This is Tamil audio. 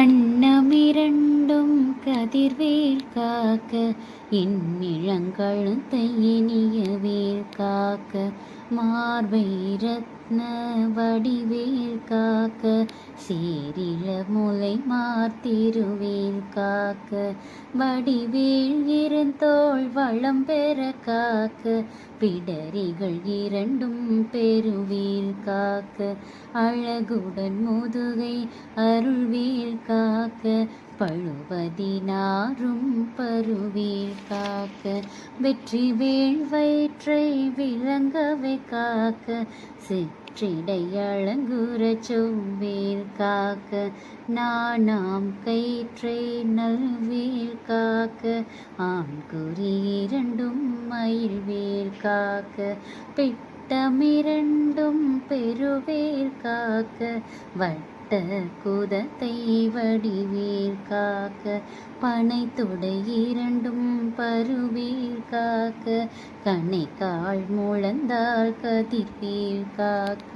கண்ணமிரண்டும் கதிர்வேல் காக்க இந்நிழங்கழுத்தை இனியவேல் காக்க மார்பை ரத்ன வடிவேல் காக்க சீரிள முலை மார்த்திருவேல் காக்க வடிவேல் இருந்தோள் வளம் பெற காக்க பிடரிகள் இரண்டும் பெருவேல் காக்க அழகுடன் முதுகை அருள்வேல் காக்க பழுவதினாரும் பருவேல் காக்க வெற்றி வேள் வயிற்றை விளங்கவை காக்க சிற்றிடை அழங்குற செவ்வேல் காக்க நாணாம் கயிற்றை நல்வேல் காக்க ஆண்குறி இரண்டும் மயில்வேல் காக்க பிட்டமிரண்டும் பெருவேல் காக்க வட்ட குதத்தை வடிவேல் காக்க பனை தொடை இரண்டும் பருவேல் காக்க கணைக்கால் முழந்தாள் கதிர்வேல் காக்க.